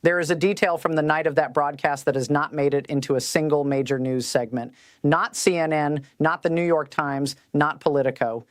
There is a detail from the night of that broadcast that has not made it into a single major news segment. Not CNN, not the New York Times, not Politico.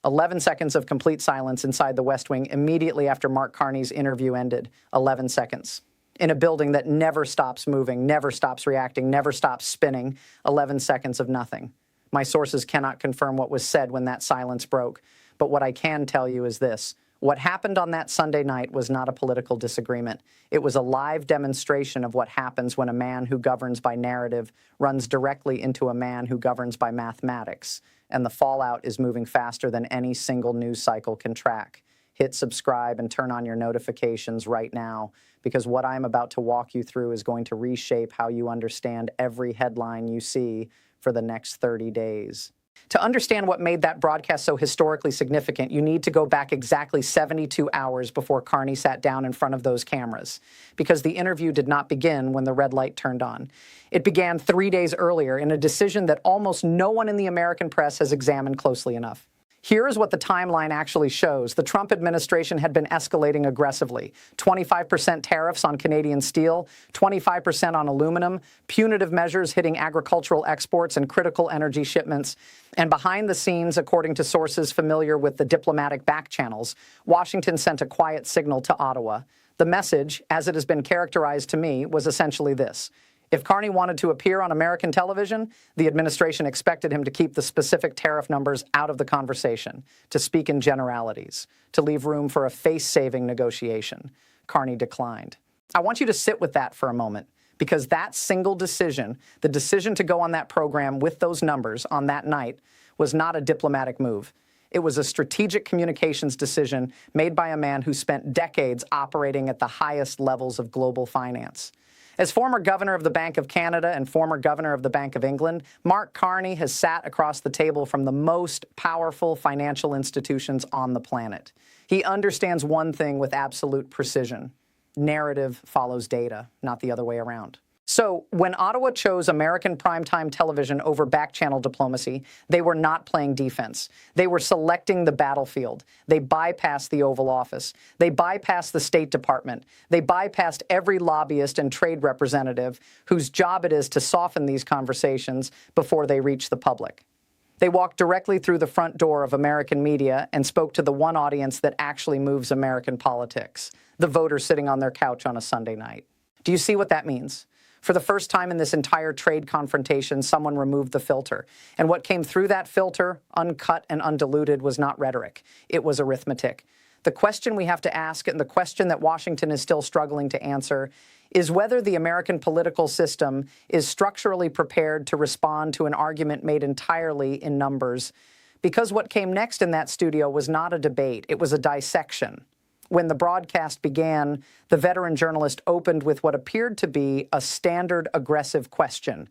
11 seconds of complete silence inside the West Wing immediately after Mark Carney's interview ended. 11 seconds. In a building that never stops moving, never stops reacting, never stops spinning. 11 seconds of nothing. My sources cannot confirm what was said when that silence broke. But what I can tell you is this. What happened on that Sunday night was not a political disagreement. It was a live demonstration of what happens when a man who governs by narrative runs directly into a man who governs by mathematics. And the fallout is moving faster than any single news cycle can track. Hit subscribe and turn on your notifications right now, because what I'm about to walk you through is going to reshape how you understand every headline you see for the next 30 days. To understand what made that broadcast so historically significant, you need to go back exactly 72 hours before Carney sat down in front of those cameras, because the interview did not begin when the red light turned on. It began 3 days earlier in a decision that almost no one in the American press has examined closely enough. Here is what the timeline actually shows. The Trump administration had been escalating aggressively. 25% tariffs on Canadian steel, 25% on aluminum, punitive measures hitting agricultural exports and critical energy shipments. And behind the scenes, according to sources familiar with the diplomatic back channels, Washington sent a quiet signal to Ottawa. The message, as it has been characterized to me, was essentially this. If Carney wanted to appear on American television, the administration expected him to keep the specific tariff numbers out of the conversation, to speak in generalities, to leave room for a face-saving negotiation. Carney declined. I want you to sit with that for a moment, because that single decision, the decision to go on that program with those numbers on that night, was not a diplomatic move. It was a strategic communications decision made by a man who spent decades operating at the highest levels of global finance. As former governor of the Bank of Canada and former governor of the Bank of England, Mark Carney has sat across the table from the most powerful financial institutions on the planet. He understands one thing with absolute precision. Narrative follows data, not the other way around. So when Ottawa chose American primetime television over back-channel diplomacy, they were not playing defense. They were selecting the battlefield. They bypassed the Oval Office. They bypassed the State Department. They bypassed every lobbyist and trade representative whose job it is to soften these conversations before they reach the public. They walked directly through the front door of American media and spoke to the one audience that actually moves American politics, the voter sitting on their couch on a Sunday night. Do you see what that means? For the first time in this entire trade confrontation, someone removed the filter. And what came through that filter, uncut and undiluted, was not rhetoric. It was arithmetic. The question we have to ask, and the question that Washington is still struggling to answer, is whether the American political system is structurally prepared to respond to an argument made entirely in numbers. Because what came next in that studio was not a debate, it was a dissection. When the broadcast began, the veteran journalist opened with what appeared to be a standard aggressive question.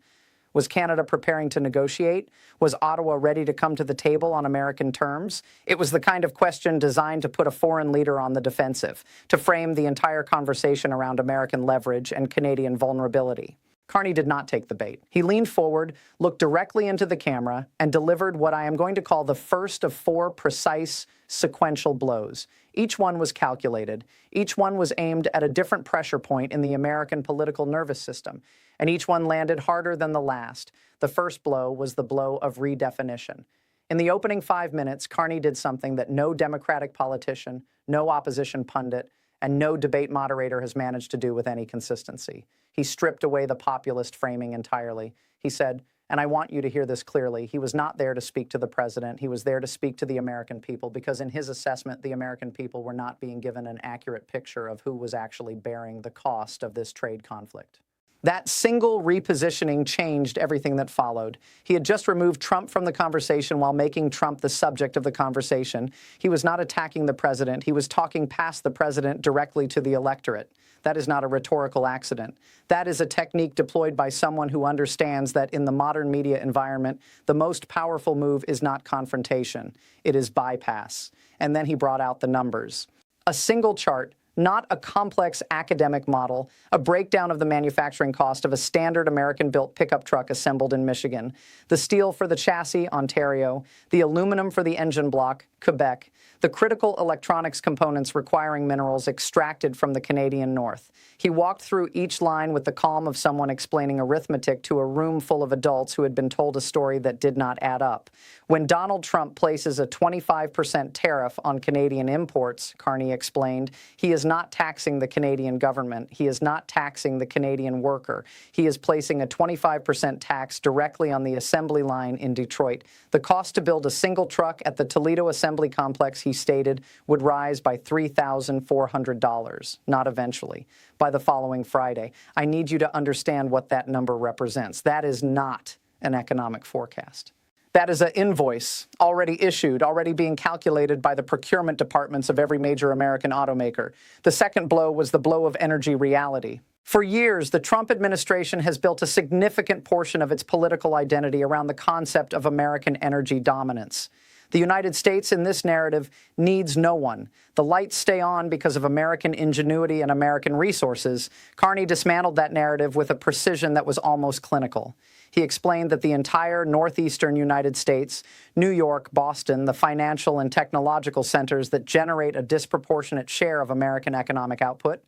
Was Canada preparing to negotiate? Was Ottawa ready to come to the table on American terms? It was the kind of question designed to put a foreign leader on the defensive, to frame the entire conversation around American leverage and Canadian vulnerability. Carney did not take the bait. He leaned forward, looked directly into the camera, and delivered what I am going to call the first of 4 precise, sequential blows. Each one was calculated. Each one was aimed at a different pressure point in the American political nervous system, and each one landed harder than the last. The first blow was the blow of redefinition. In the opening 5 minutes, Carney did something that no Democratic politician, no opposition pundit, and no debate moderator has managed to do with any consistency. He stripped away the populist framing entirely. He said, and I want you to hear this clearly, he was not there to speak to the president. He was there to speak to the American people, because in his assessment, the American people were not being given an accurate picture of who was actually bearing the cost of this trade conflict. That single repositioning changed everything that followed. He had just removed Trump from the conversation while making Trump the subject of the conversation. He was not attacking the president. He was talking past the president directly to the electorate. That is not a rhetorical accident. That is a technique deployed by someone who understands that in the modern media environment, the most powerful move is not confrontation. It is bypass. And then he brought out the numbers. A single chart, not a complex academic model, a breakdown of the manufacturing cost of a standard American-built pickup truck assembled in Michigan, the steel for the chassis, Ontario, the aluminum for the engine block, Quebec, the critical electronics components requiring minerals extracted from the Canadian North. He walked through each line with the calm of someone explaining arithmetic to a room full of adults who had been told a story that did not add up. When Donald Trump places a 25% tariff on Canadian imports, Carney explained, he is not taxing the Canadian government. He is not taxing the Canadian worker. He is placing a 25% tax directly on the assembly line in Detroit. The cost to build a single truck at the Toledo Assembly Complex, he stated, would rise by $3,400, not eventually, by the following Friday. I need you to understand what that number represents. That is not an economic forecast. That is an invoice already issued, already being calculated by the procurement departments of every major American automaker. The second blow was the blow of energy reality. For years, the Trump administration has built a significant portion of its political identity around the concept of American energy dominance. The United States in this narrative needs no one. The lights stay on because of American ingenuity and American resources. Carney dismantled that narrative with a precision that was almost clinical. He explained that the entire northeastern United States, New York, Boston, the financial and technological centers that generate a disproportionate share of American economic output,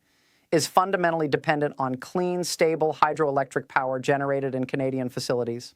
is fundamentally dependent on clean, stable hydroelectric power generated in Canadian facilities.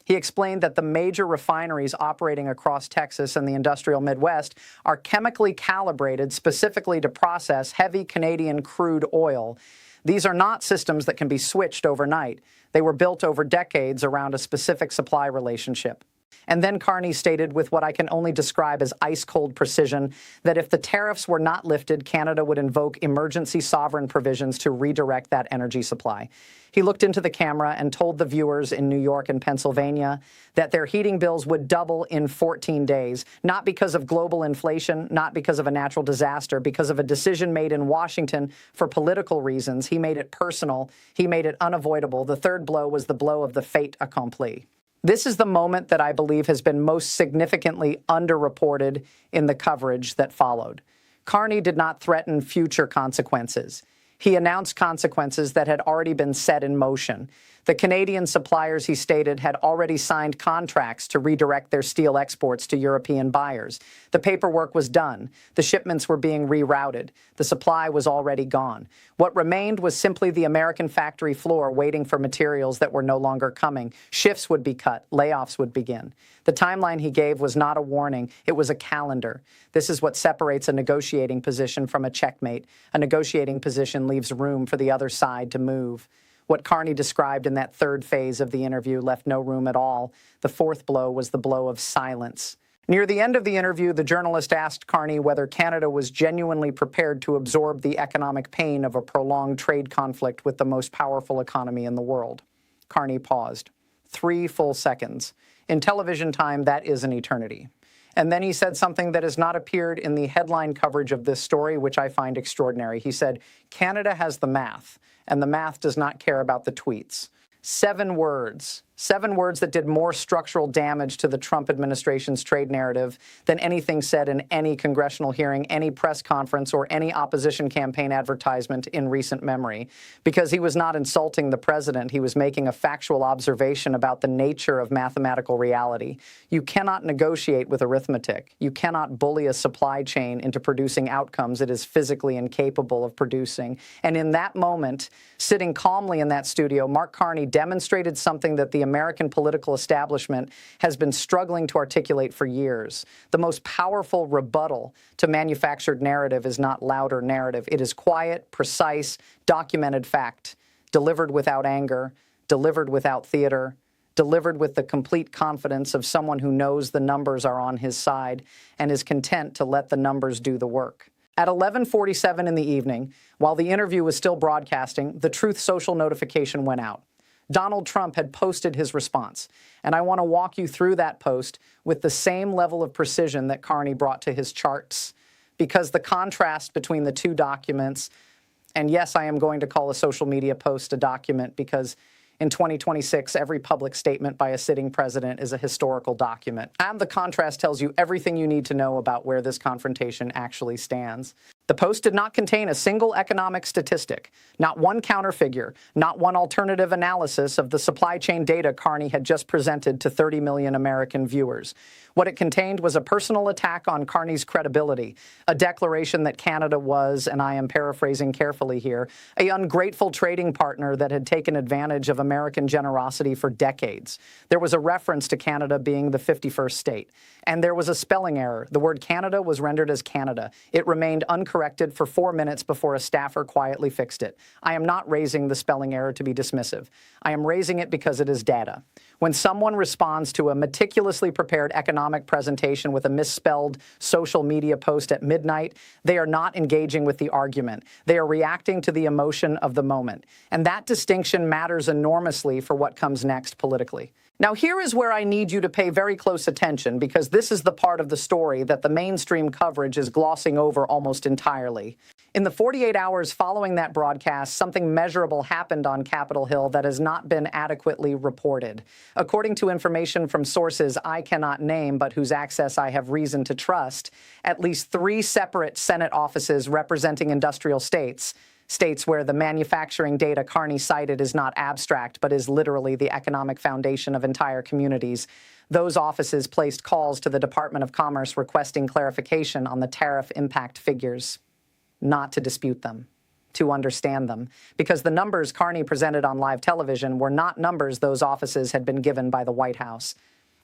He explained that the major refineries operating across Texas and the industrial Midwest are chemically calibrated specifically to process heavy Canadian crude oil. These are not systems that can be switched overnight. They were built over decades around a specific supply relationship. And then Carney stated with what I can only describe as ice-cold precision that if the tariffs were not lifted, Canada would invoke emergency sovereign provisions to redirect that energy supply. He looked into the camera and told the viewers in New York and Pennsylvania that their heating bills would double in 14 days, not because of global inflation, not because of a natural disaster, because of a decision made in Washington for political reasons. He made it personal. He made it unavoidable. The third blow was the blow of the fait accompli. This is the moment that I believe has been most significantly underreported in the coverage that followed. Carney did not threaten future consequences. He announced consequences that had already been set in motion. The Canadian suppliers, he stated, had already signed contracts to redirect their steel exports to European buyers. The paperwork was done. The shipments were being rerouted. The supply was already gone. What remained was simply the American factory floor waiting for materials that were no longer coming. Shifts would be cut. Layoffs would begin. The timeline he gave was not a warning. It was a calendar. This is what separates a negotiating position from a checkmate. A negotiating position leaves room for the other side to move. What Carney described in that third phase of the interview left no room at all. The fourth blow was the blow of silence. Near the end of the interview, the journalist asked Carney whether Canada was genuinely prepared to absorb the economic pain of a prolonged trade conflict with the most powerful economy in the world. Carney paused. 3 full seconds. In television time, that is an eternity. And then he said something that has not appeared in the headline coverage of this story, which I find extraordinary. He said, Canada has the math, and the math does not care about the tweets. 7 words. 7 words that did more structural damage to the Trump administration's trade narrative than anything said in any congressional hearing, any press conference, or any opposition campaign advertisement in recent memory. Because he was not insulting the president, he was making a factual observation about the nature of mathematical reality. You cannot negotiate with arithmetic. You cannot bully a supply chain into producing outcomes it is physically incapable of producing. And in that moment, sitting calmly in that studio, Mark Carney demonstrated something that the American political establishment has been struggling to articulate for years. The most powerful rebuttal to manufactured narrative is not louder narrative. It is quiet, precise, documented fact, delivered without anger, delivered without theater, delivered with the complete confidence of someone who knows the numbers are on his side and is content to let the numbers do the work. At 11:47 in the evening, while the interview was still broadcasting, the Truth Social notification went out. Donald Trump had posted his response, and I want to walk you through that post with the same level of precision that Carney brought to his charts, because the contrast between the two documents, and yes, I am going to call a social media post a document because in 2026, every public statement by a sitting president is a historical document. And the contrast tells you everything you need to know about where this confrontation actually stands. The Post did not contain a single economic statistic, not one counterfigure, not one alternative analysis of the supply chain data Carney had just presented to 30 million American viewers. What it contained was a personal attack on Carney's credibility, a declaration that Canada was, and I am paraphrasing carefully here, an ungrateful trading partner that had taken advantage of American generosity for decades. There was a reference to Canada being the 51st state. And there was a spelling error. The word Canada was rendered as Canada. It remained uncorrected for 4 minutes before a staffer quietly fixed it. I am not raising the spelling error to be dismissive. I am raising it because it is data. When someone responds to a meticulously prepared economic presentation with a misspelled social media post at midnight, they are not engaging with the argument. They are reacting to the emotion of the moment. And that distinction matters enormously for what comes next politically. Now, here is where I need you to pay very close attention, because this is the part of the story that the mainstream coverage is glossing over almost entirely. In the 48 hours following that broadcast, something measurable happened on Capitol Hill that has not been adequately reported. According to information from sources I cannot name, but whose access I have reason to trust, at least 3 separate Senate offices representing industrial states where the manufacturing data Carney cited is not abstract, but is literally the economic foundation of entire communities. Those offices placed calls to the Department of Commerce requesting clarification on the tariff impact figures, not to dispute them, to understand them, because the numbers Carney presented on live television were not numbers those offices had been given by the White House.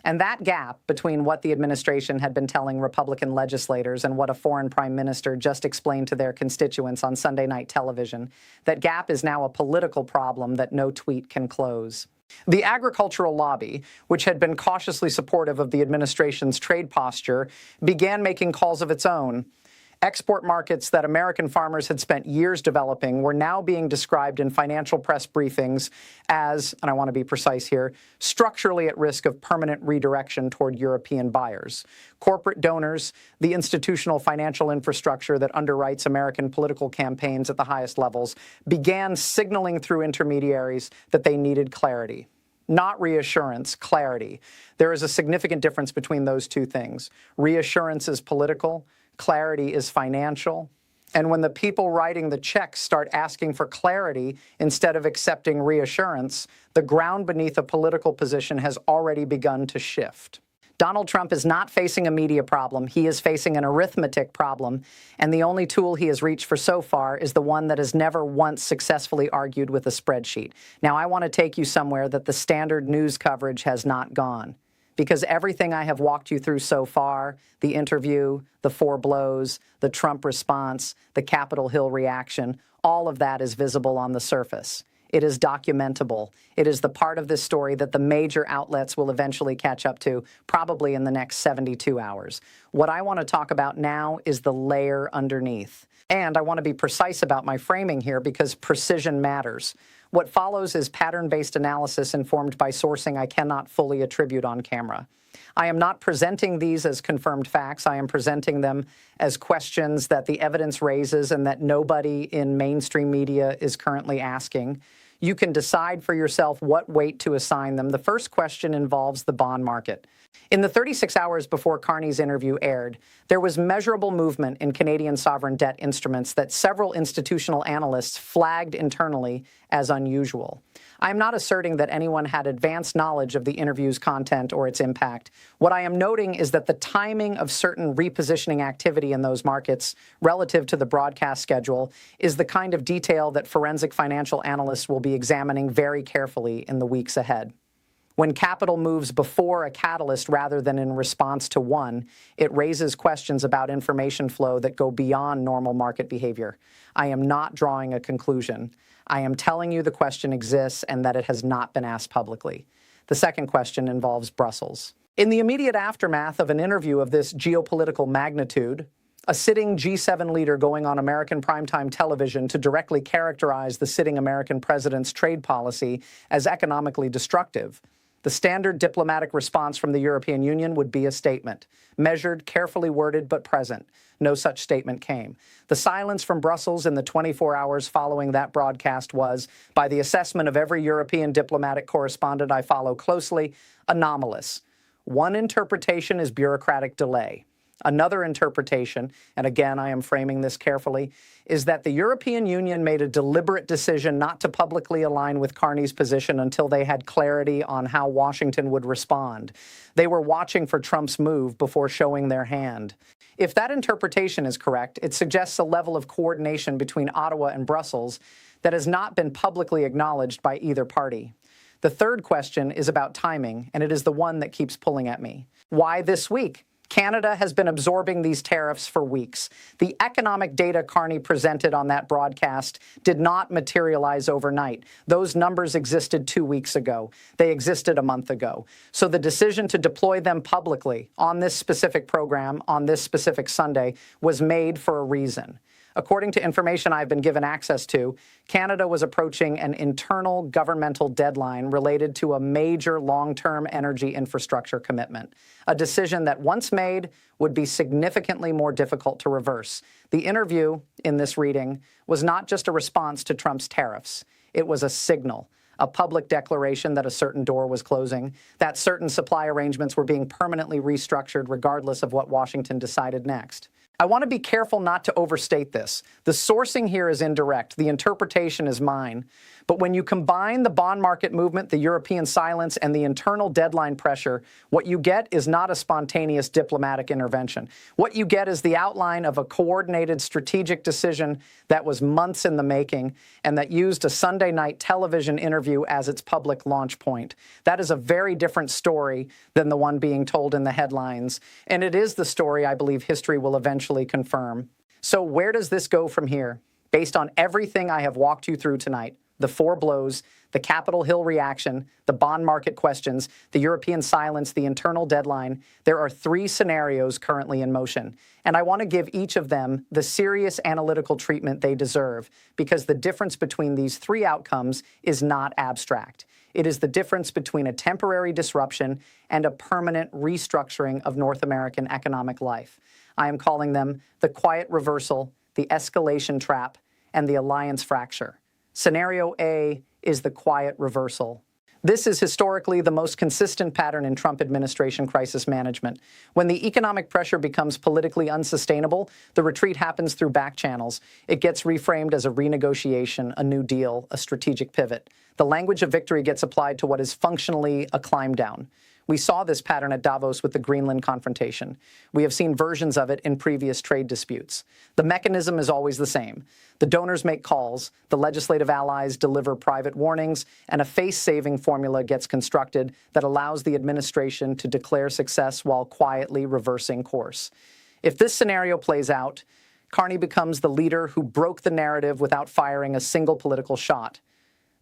And that gap between what the administration had been telling Republican legislators and what a foreign prime minister just explained to their constituents on Sunday night television, that gap is now a political problem that no tweet can close. The agricultural lobby, which had been cautiously supportive of the administration's trade posture, began making calls of its own. Export markets that American farmers had spent years developing were now being described in financial press briefings as, and I want to be precise here, structurally at risk of permanent redirection toward European buyers. Corporate donors, the institutional financial infrastructure that underwrites American political campaigns at the highest levels, began signaling through intermediaries that they needed clarity. Not reassurance, clarity. There is a significant difference between those two things. Reassurance is political. Clarity is financial. And when the people writing the checks start asking for clarity instead of accepting reassurance, the ground beneath a political position has already begun to shift. Donald Trump is not facing a media problem. He is facing an arithmetic problem, and the only tool he has reached for so far is the one that has never once successfully argued with a spreadsheet. Now, I want to take you somewhere that the standard news coverage has not gone. Because everything I have walked you through so far, the interview, the 4 blows, the Trump response, the Capitol Hill reaction, all of that is visible on the surface. It is documentable. It is the part of this story that the major outlets will eventually catch up to, probably in the next 72 hours. What I want to talk about now is the layer underneath. And I want to be precise about my framing here because precision matters. What follows is pattern-based analysis informed by sourcing I cannot fully attribute on camera. I am not presenting these as confirmed facts. I am presenting them as questions that the evidence raises and that nobody in mainstream media is currently asking. You can decide for yourself what weight to assign them. The first question involves the bond market. In the 36 hours before Carney's interview aired, there was measurable movement in Canadian sovereign debt instruments that several institutional analysts flagged internally as unusual. I am not asserting that anyone had advanced knowledge of the interview's content or its impact. What I am noting is that the timing of certain repositioning activity in those markets relative to the broadcast schedule is the kind of detail that forensic financial analysts will be examining very carefully in the weeks ahead. When capital moves before a catalyst rather than in response to one, it raises questions about information flow that go beyond normal market behavior. I am not drawing a conclusion. I am telling you the question exists and that it has not been asked publicly. The second question involves Brussels. In the immediate aftermath of an interview of this geopolitical magnitude, a sitting G7 leader going on American primetime television to directly characterize the sitting American president's trade policy as economically destructive, the standard diplomatic response from the European Union would be a statement, measured, carefully worded, but present. No such statement came. The silence from Brussels in the 24 hours following that broadcast was, by the assessment of every European diplomatic correspondent I follow closely, anomalous. One interpretation is bureaucratic delay. Another interpretation, and again, I am framing this carefully, is that the European Union made a deliberate decision not to publicly align with Carney's position until they had clarity on how Washington would respond. They were watching for Trump's move before showing their hand. If that interpretation is correct, it suggests a level of coordination between Ottawa and Brussels that has not been publicly acknowledged by either party. The third question is about timing, and it is the one that keeps pulling at me. Why this week? Canada has been absorbing these tariffs for weeks. The economic data Carney presented on that broadcast did not materialize overnight. Those numbers existed 2 weeks ago. They existed a month ago. So the decision to deploy them publicly on this specific program, on this specific Sunday, was made for a reason. According to information I've been given access to, Canada was approaching an internal governmental deadline related to a major long-term energy infrastructure commitment, a decision that once made would be significantly more difficult to reverse. The interview in this reading was not just a response to Trump's tariffs. It was a signal, a public declaration that a certain door was closing, that certain supply arrangements were being permanently restructured regardless of what Washington decided next. I want to be careful not to overstate this. The sourcing here is indirect. The interpretation is mine. But when you combine the bond market movement, the European silence, and the internal deadline pressure, what you get is not a spontaneous diplomatic intervention. What you get is the outline of a coordinated strategic decision that was months in the making and that used a Sunday night television interview as its public launch point. That is a very different story than the one being told in the headlines. And it is the story I believe history will eventually confirm. So where does this go from here? Based on everything I have walked you through tonight, the four blows, the Capitol Hill reaction, the bond market questions, the European silence, the internal deadline, there are three scenarios currently in motion. And I want to give each of them the serious analytical treatment they deserve, because the difference between these three outcomes is not abstract. It is the difference between a temporary disruption and a permanent restructuring of North American economic life. I am calling them the quiet reversal, the escalation trap, and the alliance fracture. Scenario A is the quiet reversal. This is historically the most consistent pattern in Trump administration crisis management. When the economic pressure becomes politically unsustainable, the retreat happens through back channels. It gets reframed as a renegotiation, a new deal, a strategic pivot. The language of victory gets applied to what is functionally a climb down. We saw this pattern at Davos with the Greenland confrontation. We have seen versions of it in previous trade disputes. The mechanism is always the same. The donors make calls, the legislative allies deliver private warnings, and a face-saving formula gets constructed that allows the administration to declare success while quietly reversing course. If this scenario plays out, Carney becomes the leader who broke the narrative without firing a single political shot.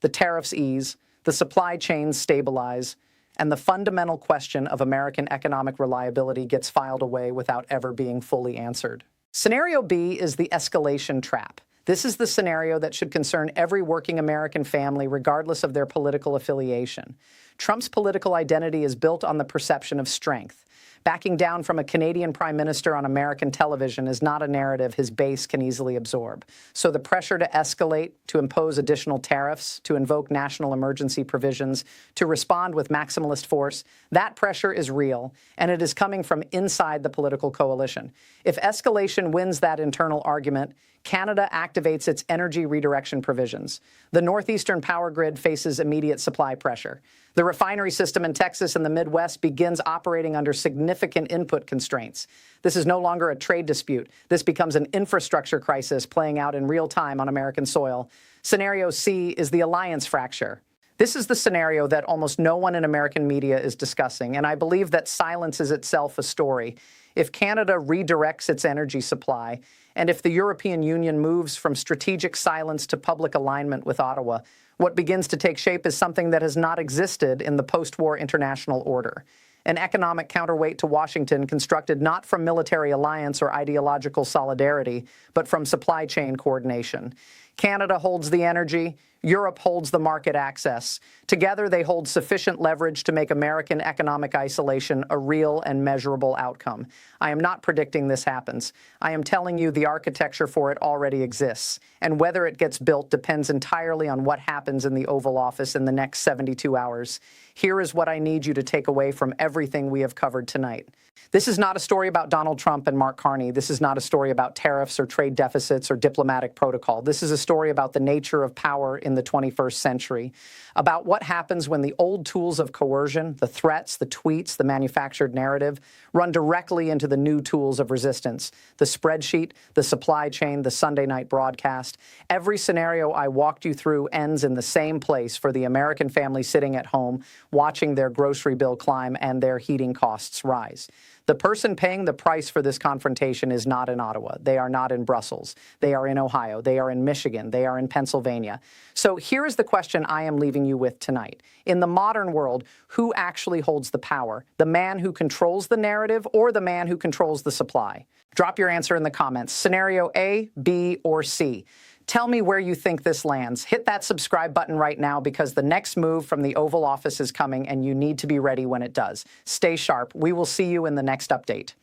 The tariffs ease, the supply chains stabilize, and the fundamental question of American economic reliability gets filed away without ever being fully answered. Scenario B is the escalation trap. This is the scenario that should concern every working American family, regardless of their political affiliation. Trump's political identity is built on the perception of strength. Backing down from a Canadian prime minister on American television is not a narrative his base can easily absorb. So the pressure to escalate, to impose additional tariffs, to invoke national emergency provisions, to respond with maximalist force, that pressure is real, and it is coming from inside the political coalition. If escalation wins that internal argument, Canada activates its energy redirection provisions. The northeastern power grid faces immediate supply pressure. The refinery system in Texas and the Midwest begins operating under significant input constraints. This is no longer a trade dispute. This becomes an infrastructure crisis playing out in real time on American soil. Scenario C is the alliance fracture. This is the scenario that almost no one in American media is discussing, and I believe that silence is itself a story. If Canada redirects its energy supply, and if the European Union moves from strategic silence to public alignment with Ottawa, what begins to take shape is something that has not existed in the post-war international order. An economic counterweight to Washington constructed not from military alliance or ideological solidarity, but from supply chain coordination. Canada holds the energy, Europe holds the market access. Together, they hold sufficient leverage to make American economic isolation a real and measurable outcome. I am not predicting this happens. I am telling you the architecture for it already exists, and whether it gets built depends entirely on what happens in the Oval Office in the next 72 hours. Here is what I need you to take away from everything we have covered tonight. This is not a story about Donald Trump and Mark Carney. This is not a story about tariffs or trade deficits or diplomatic protocol. This is a story about the nature of power in the 21st century, about what happens when the old tools of coercion, the threats, the tweets, the manufactured narrative, run directly into the new tools of resistance, the spreadsheet, the supply chain, the Sunday night broadcast. Every scenario I walked you through ends in the same place for the American family sitting at home, watching their grocery bill climb and their heating costs rise. The person paying the price for this confrontation is not in Ottawa. They are not in Brussels. They are in Ohio. They are in Michigan. They are in Pennsylvania. So here is the question I am leaving you with tonight. In the modern world, who actually holds the power? The man who controls the narrative or the man who controls the supply? Drop your answer in the comments. Scenario A, B, or C. Tell me where you think this lands. Hit that subscribe button right now because the next move from the Oval Office is coming and you need to be ready when it does. Stay sharp. We will see you in the next update.